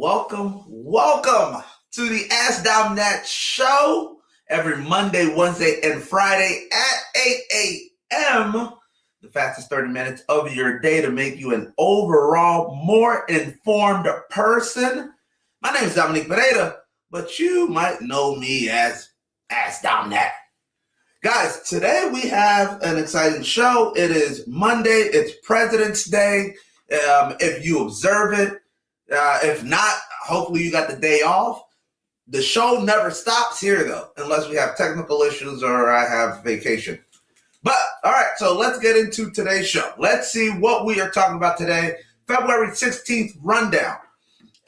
Welcome to the Ask Domnet show every Monday, Wednesday, and Friday at 8 a.m. The fastest 30 minutes of your day to make you an overall more informed person. My name is Dominique Pereira, but you might know me as Ask Domnet. Guys, today we have an exciting show. It is Monday. It's President's Day. If you observe it, if not, hopefully you got the day off. The show never stops here, though, unless we have technical issues or I have vacation. But, all right, so let's get into today's show. Let's see what we are talking about today. February 16th rundown.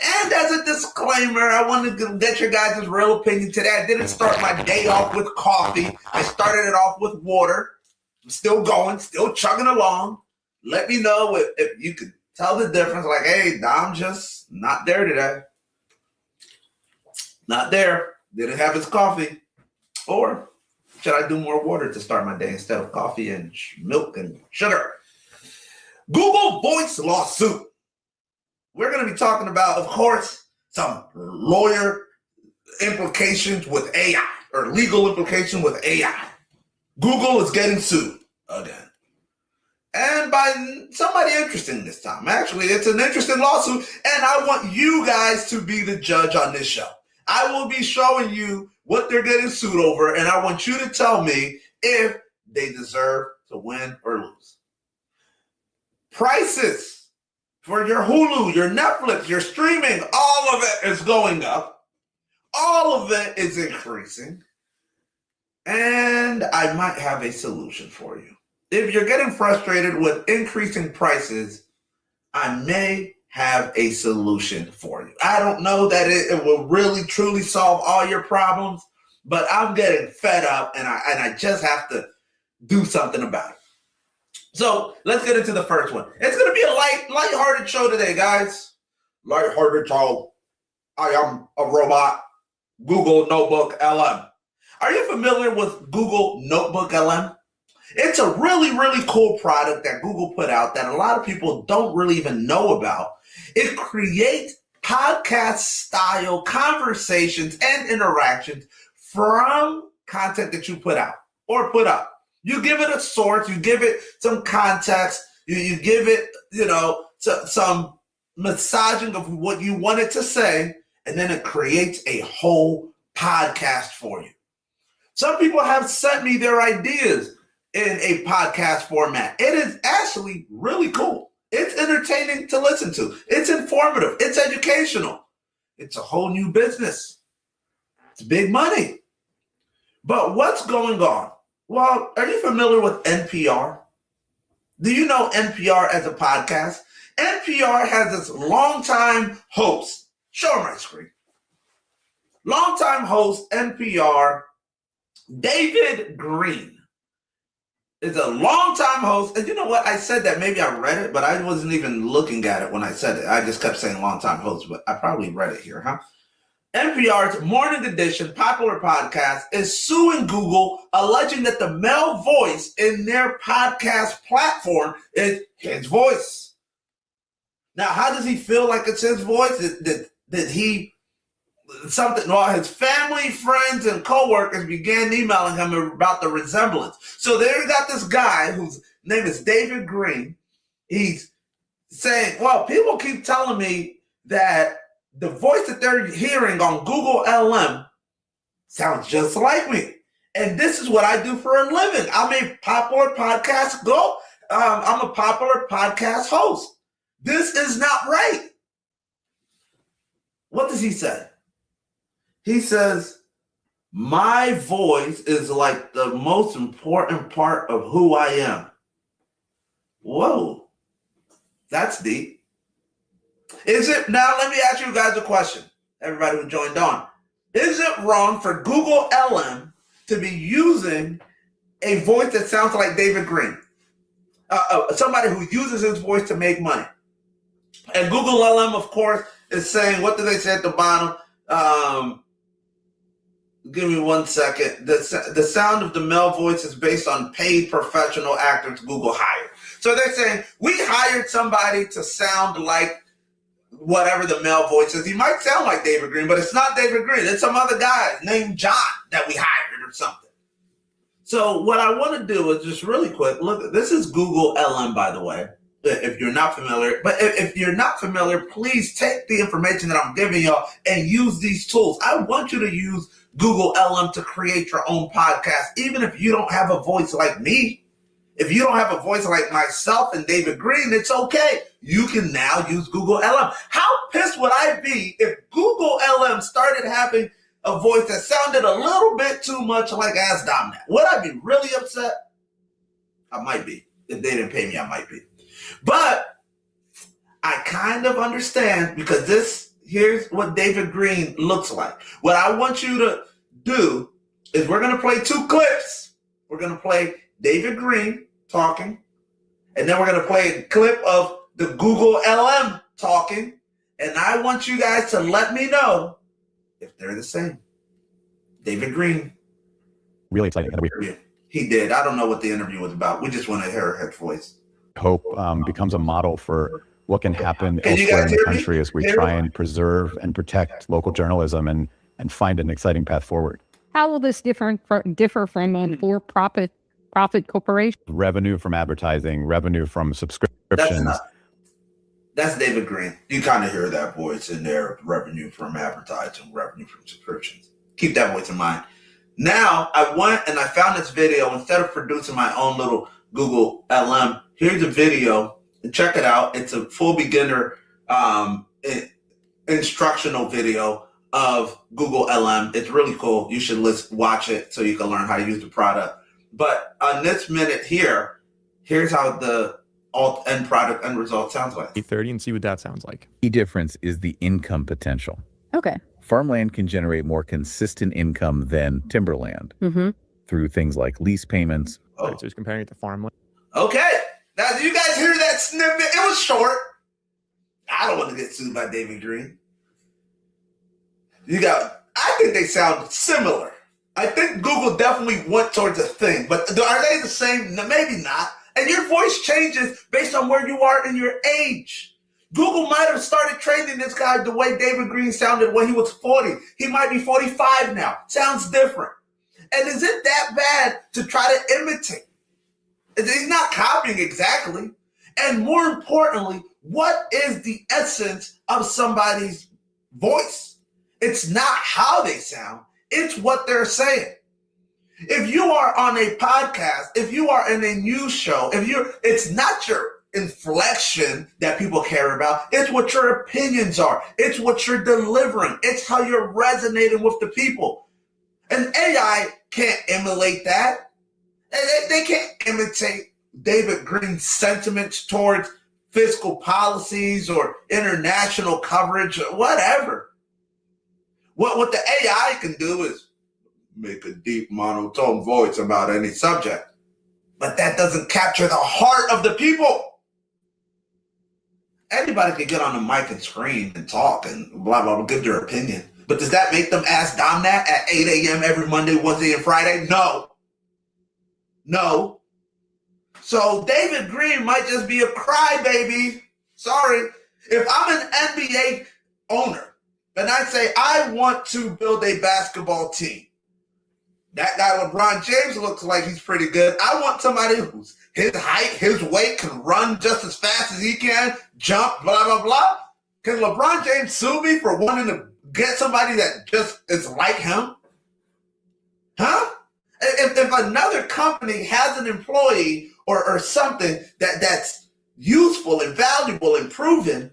And as a disclaimer, I wanted to get your guys' real opinion today. I didn't start my day off with coffee. I started it off with water. I'm still going, still chugging along. Let me know if you could tell the difference. Like, hey, Dom's just not there today. Not there. Didn't have his coffee. Or should I do more water to start my day instead of coffee and milk and sugar? Google Voice lawsuit. We're going to be talking about, of course, some lawyer implications with AI or legal implication with AI. Google is getting sued again. And by somebody interesting this time. Actually, it's an interesting lawsuit, and I want you guys to be the judge on this show. I will be showing you what they're getting sued over, and I want you to tell me if they deserve to win or lose. Prices for your Hulu, your Netflix, your streaming, all of it is going up. All of it is increasing. And I might have a solution for you. If you're getting frustrated with increasing prices, I may have a solution for you. I don't know that it will really, truly solve all your problems, but I'm getting fed up and I just have to do something about it. So let's get into the first one. It's going to be a lighthearted show today, guys. Lighthearted show. I am a robot. Google NotebookLM. Are you familiar with Google NotebookLM? It's a really, really cool product that Google put out that a lot of people don't really even know about. It creates podcast-style conversations and interactions from content that you put out or put up. You give it a source, you give it some context, you give it, some massaging of what you want it to say, and then it creates a whole podcast for you. Some people have sent me their ideas in a podcast format. It is actually really cool. It's entertaining to listen to. It's informative. It's educational. It's a whole new business. It's big money. But what's going on? Well, are you familiar with NPR? Do you know NPR as a podcast? NPR has this longtime host. Show my screen. Longtime host, NPR, David Green, is a longtime host. And you know what? I said that. Maybe I read it, but I wasn't even looking at it when I said it. I just kept saying longtime host, but I probably read it here, huh? NPR's Morning Edition popular podcast is suing Google, alleging that the male voice in their podcast platform is his voice. Now, how does he feel like it's his voice? Did he something? Well, his family, friends, and coworkers began emailing him about the resemblance. So there you got this guy whose name is David Green. He's saying, well, people keep telling me that the voice that they're hearing on Google LM sounds just like me. And this is what I do for a living. I'm a popular podcast host. This is not right. What does he say? He says, my voice is like the most important part of who I am. Whoa, that's deep. Is it, now let me ask you guys a question, everybody who joined on. Is it wrong for Google LM to be using a voice that sounds like David Green? Somebody who uses his voice to make money. And Google LM, of course, is saying, what do they say at the bottom? Give me 1 second. The sound of the male voice is based on paid professional actors Google hired. So they're saying, we hired somebody to sound like whatever the male voice is. He might sound like David Green, but it's not David Green. It's some other guy named John that we hired or something. So what I want to do is just really quick, look, this is Google LM, by the way, if you're not familiar. But if you're not familiar, please take the information that I'm giving y'all and use these tools. I want you to use Google LM to create your own podcast, even if you don't have a voice like me. If you don't have a voice like myself and David Green, it's okay. You can now use Google LM. How pissed would I be if Google LM started having a voice that sounded a little bit too much like Ask Domnat? Would I be really upset? I might be. If they didn't pay me, I might be. But I kind of understand, because here's what David Green looks like. What I want you to do is we're going to play 2 clips. We're going to play David Green talking, and then we're going to play a clip of the Google LM talking, and I want you guys to let me know if they're the same. David Green. Really exciting interview. He did. I don't know what the interview was about. We just want to hear her voice. Hope becomes a model for what can happen elsewhere in the country as we try and preserve and protect local journalism and find an exciting path forward. How will this differ from a for-profit corporation? Revenue from advertising, revenue from subscriptions. That's David Green. You kind of hear that voice in there, revenue from advertising, revenue from subscriptions. Keep that voice in mind. Now, I went and I found this video. Instead of producing my own little Google LM, here's a video. Check it out. It's a full beginner instructional video of Google LM. It's really cool. You should watch it so you can learn how to use the product. But on this minute here, here's how the end product end result sounds like. 30 and see what that sounds like. The difference is the income potential. Okay. Farmland can generate more consistent income than timberland through things like lease payments. Oh. Right, so he's comparing it to farmland. Okay. Now, do you guys hear that snippet? It was short. I don't want to get sued by David Green. I think they sound similar. I think Google definitely went towards a thing, but are they the same? No, maybe not. And your voice changes based on where you are in your age. Google might have started training this guy the way David Green sounded when he was 40. He might be 45 now. Sounds different. And is it that bad to try to imitate? He's not copying exactly. And more importantly, what is the essence of somebody's voice? It's not how they sound. It's what they're saying. If you are on a podcast, if you are in a news show, it's not your inflection that people care about. It's what your opinions are. It's what you're delivering. It's how you're resonating with the people. And AI can't emulate that. They can't imitate David Green's sentiments towards fiscal policies or international coverage or whatever. What the AI can do is make a deep monotone voice about any subject. But that doesn't capture the heart of the people. Anybody can get on the mic and scream and talk and blah, blah, blah, give their opinion. But does that make them Ask Domnat at 8 a.m. every Monday, Wednesday, and Friday? No. No. So David Green might just be a crybaby. Sorry. If I'm an NBA owner and I say, I want to build a basketball team, that guy LeBron James looks like he's pretty good. I want somebody who's his height, his weight, can run just as fast as he can, jump, blah, blah, blah. Can LeBron James sue me for wanting to get somebody that just is like him? Huh? If another company has an employee or something that's useful and valuable and proven,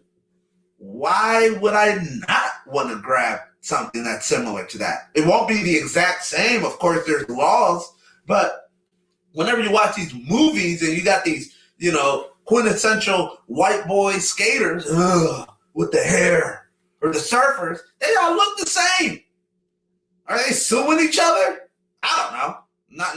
why would I not want to grab something that's similar to that? It won't be the exact same. Of course, there's laws, but whenever you watch these movies and you got these, quintessential white boy skaters with the hair, or the surfers, they all look the same. Are they suing each other? I don't know.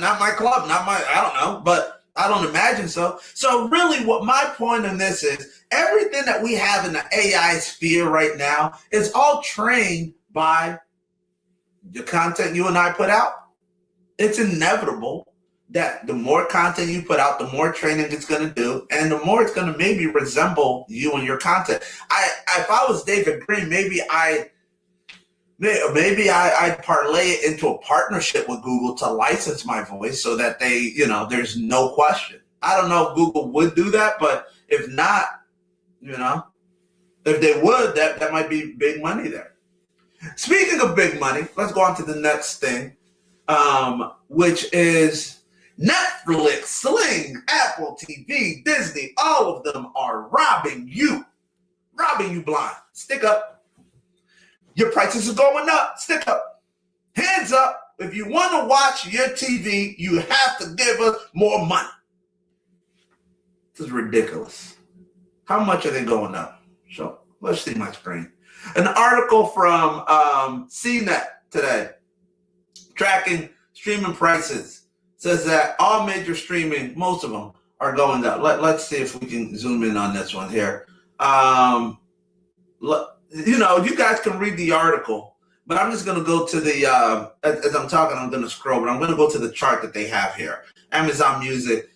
Not my club, I don't know, but I don't imagine so. So really what my point in this is, everything that we have in the AI sphere right now is all trained by the content you and I put out. It's inevitable that the more content you put out, the more training it's going to do, and the more it's going to maybe resemble you and your content. If I was David Green, maybe I'd parlay it into a partnership with Google to license my voice so that they, there's no question. I don't know if Google would do that, but if not, if they would, that might be big money there. Speaking of big money, let's go on to the next thing, which is Netflix, Sling, Apple TV, Disney. All of them are robbing you blind. Stick up. Your prices are going up. Stick up. Hands up. If you want to watch your TV, you have to give us more money. This is ridiculous. How much are they going up? So let's see my screen. An article from CNET today, tracking streaming prices, says that all major streaming, most of them, are going up. Let's see if we can zoom in on this one here. You guys can read the article, but I'm just going to go to the, as I'm talking, I'm going to scroll, but I'm going to go to the chart that they have here. Amazon Music,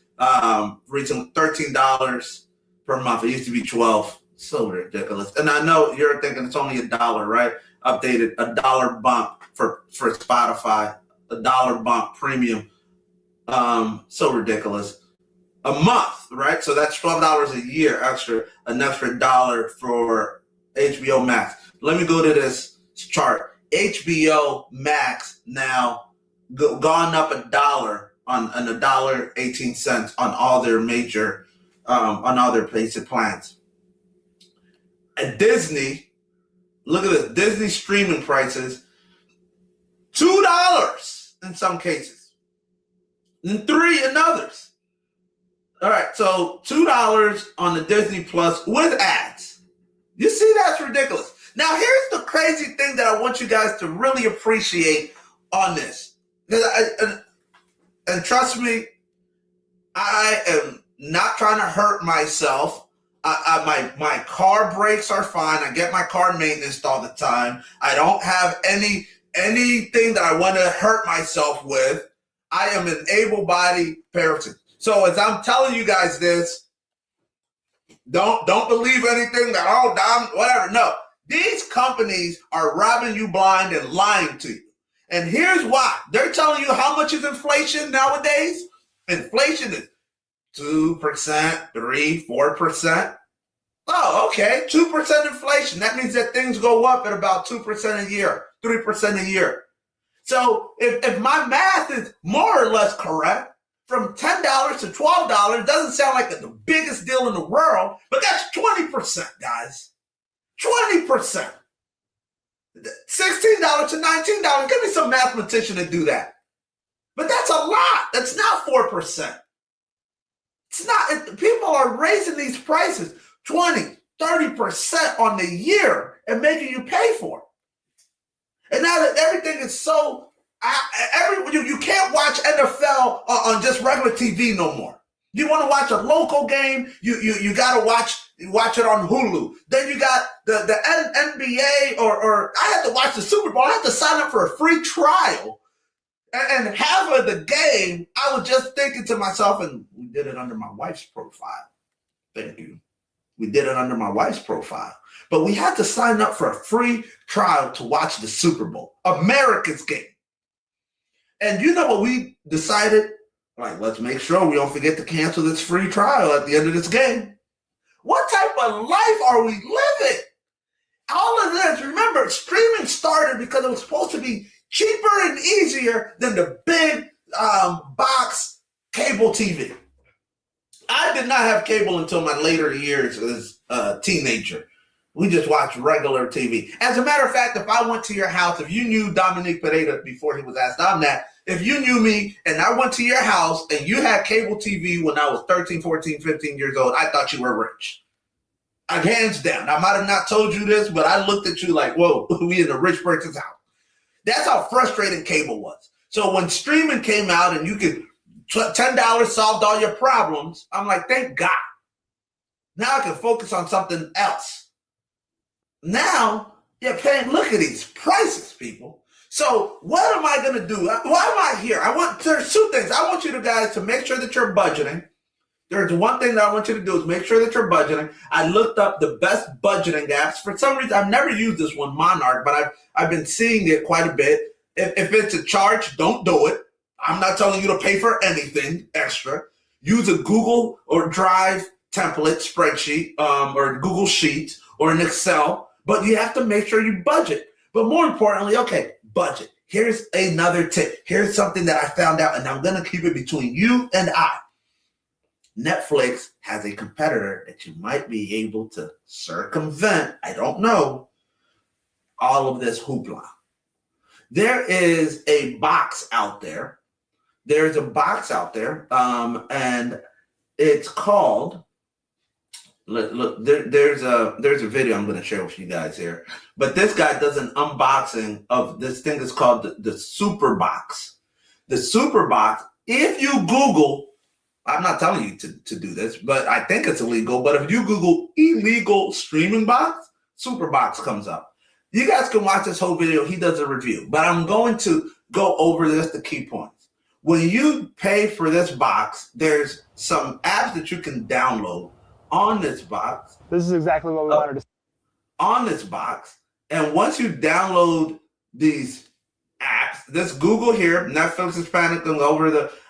reaching $13 per month. It used to be $12. So ridiculous. And I know you're thinking it's only $1, right? Updated, $1 bump for Spotify, $1 bump premium. So ridiculous. A month, right? So that's $12 a year extra, an extra $1 for HBO Max. Let me go to this chart. HBO Max now gone up $1 on $1.18 on all their major, on all their basic plans. And Disney, look at this, Disney streaming prices, $2 in some cases, and $3 in others. All right, so $2 on the Disney Plus with ads. You see, that's ridiculous. Now, here's the crazy thing that I want you guys to really appreciate on this. And trust me, I am not trying to hurt myself. My car brakes are fine. I get my car maintenance all the time. I don't have anything that I want to hurt myself with. I am an able-bodied person. So as I'm telling you guys this, don't believe anything that, whatever. No, these companies are robbing you blind and lying to you. And here's why. They're telling you how much is inflation nowadays. Inflation is 2%, 3%, 4%. Oh, okay, 2% inflation. That means that things go up at about 2% a year, 3% a year. So if my math is more or less correct, from $10 to $12 doesn't sound like the biggest deal in the world, but that's 20%, guys. 20%. $16 to $19. Give me some mathematician to do that. But that's a lot. That's not 4%. It's not. People are raising these prices 20, 30% on the year and making you pay for it. And now that everything is so, you can't watch NFL on just regular TV no more. You want to watch a local game, you got to watch it on Hulu. Then you got the NBA or I had to watch the Super Bowl. I had to sign up for a free trial. And half of the game, I was just thinking to myself, and we did it under my wife's profile. Thank you. We did it under my wife's profile. But we had to sign up for a free trial to watch the Super Bowl, America's game. And you know what we decided? Like, let's make sure we don't forget to cancel this free trial at the end of this game. What type of life are we living? All of this, remember, streaming started because it was supposed to be cheaper and easier than the big box cable TV. I did not have cable until my later years as a teenager. We just watched regular TV. As a matter of fact, if I went to your house, if you knew Dominique Pereira before he was asked on that, if you knew me and I went to your house and you had cable TV when I was 13, 14, 15 years old, I thought you were rich. Hands down. I might have not told you this, but I looked at you like, whoa, we in a rich person's house. That's how frustrating cable was. So when streaming came out and you could $10 solved all your problems, I'm like, thank God. Now I can focus on something else. Now you're paying, look at these prices, people. So what am I going to do? Why am I here? There's two things. I want you guys to make sure that you're budgeting. There's one thing that I want you to do is make sure that you're budgeting. I looked up the best budgeting apps. For some reason, I've never used this one, Monarch, but I've been seeing it quite a bit. If it's a charge, don't do it. I'm not telling you to pay for anything extra. Use a Google or Drive template spreadsheet, or Google Sheets or an Excel, but you have to make sure you budget. But more importantly, okay, budget. Here's another tip. Here's something that I found out, and I'm going to keep it between you and I. Netflix has a competitor that you might be able to circumvent. I don't know. All of this hoopla. There is a box out there. There's a box out there, and it's called. Look, there's a video I'm going to share with you guys here. But this guy does an unboxing of this thing that's called the Super Box. The Super Box. If you Google, I'm not telling you to do this, but I think it's illegal. But if you Google illegal streaming box, Super Box comes up. You guys can watch this whole video. He does a review, but I'm going to go over the key points. When you pay for this box, there's some apps that you can download on this box. This is exactly what we wanted to. On this box, and once you download these apps, this Google here, Netflix, Hispanic, and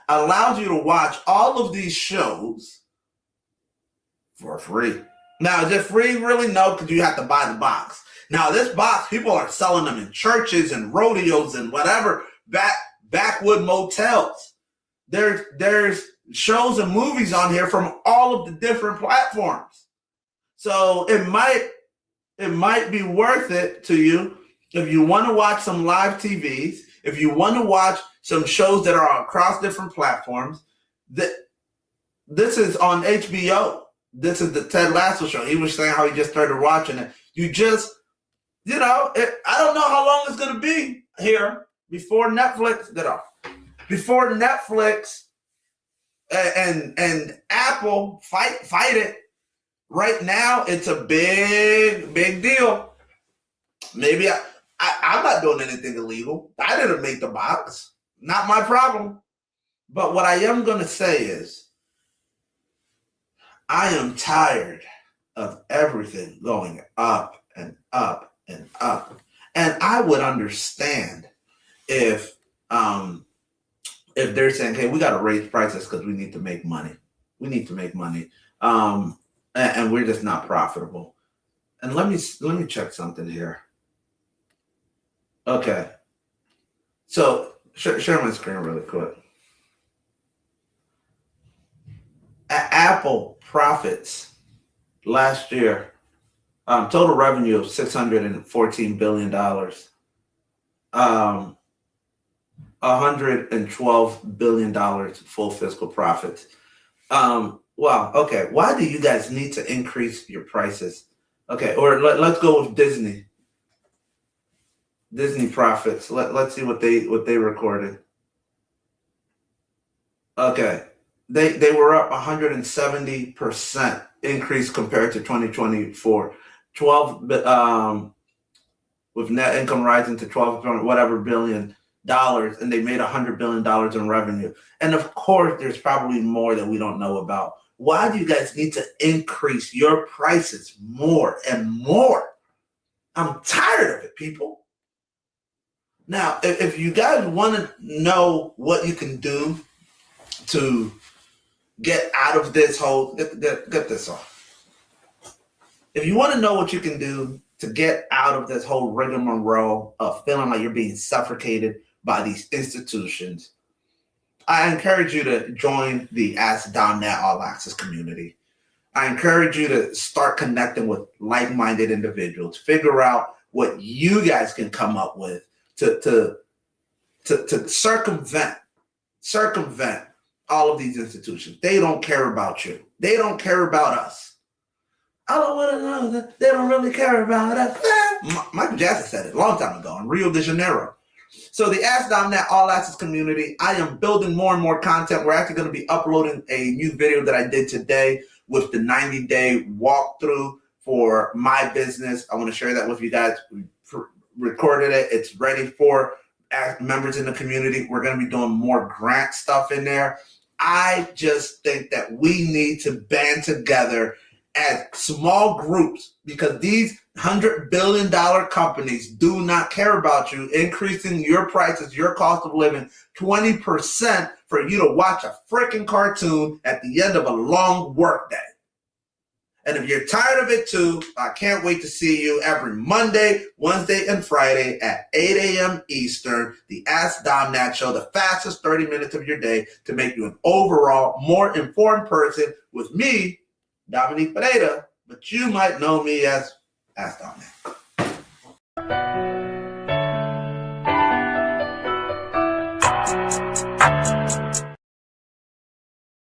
allows you to watch all of these shows for free. Now, is it free? Really? No, because you have to buy the box. Now, this box, people are selling them in churches and rodeos and whatever, backwood motels. There's shows and movies on here from all of the different platforms. So it might be worth it to you if you want to watch some live TVs, if you want to watch some shows that are across different platforms. This is on HBO. This is the Ted Lasso show. He was saying how he just started watching it. I don't know how long it's going to be here before Netflix, before Netflix and Apple fight it. Right now, it's a big deal. Maybe I'm not doing anything illegal. I didn't make the box. Not my problem. But what I am going to say is, I am tired of everything going up and up and up. And I would understand if they're saying, hey, we got to raise prices because we need to make money. We need to make money. And we're just not profitable. And let me check something here. Okay. So share my screen really quick. Apple profits last year, total revenue of $614 billion, $112 billion full fiscal profits. Wow. Okay. Why do you guys need to increase your prices? Okay. Or let's go with Disney. Disney profits. Let's see what they recorded. Okay. They were up 170% increase compared to 2024. 12 with net income rising to 12 whatever billion dollars, and they made $100 billion in revenue. And of course, there's probably more that we don't know about. Why do you guys need to increase your prices more and more? I'm tired of it, people. Now, if you guys want to know what you can do to get out of this whole, get this off. If you want to know what you can do to get out of this whole rigmarole of feeling like you're being suffocated by these institutions, I encourage you to join the Ask.net All Access community. I encourage you to start connecting with like-minded individuals. Figure out what you guys can come up with to circumvent all of these institutions. They don't care about you. They don't care about us. I don't want to know that they don't really care about us. Michael Jackson said it a long time ago in Rio de Janeiro. So the Ask.net All Access community, I am building more and more content. We're actually going to be uploading a new video that I did today with the 90-day walkthrough for my business. I want to share that with you guys. We recorded it. It's ready for as members in the community. We're going to be doing more grant stuff in there. I just think that we need to band together as small groups, because these $100 billion companies do not care about you increasing your prices, your cost of living 20% for you to watch a freaking cartoon at the end of a long work day. And if you're tired of it too, I can't wait to see you every Monday, Wednesday, and Friday at 8 a.m. Eastern, the Ask Dom Nat Show, the fastest 30 minutes of your day to make you an overall more informed person with me, Dominique Pereira, but you might know me as Ask Dom Nat.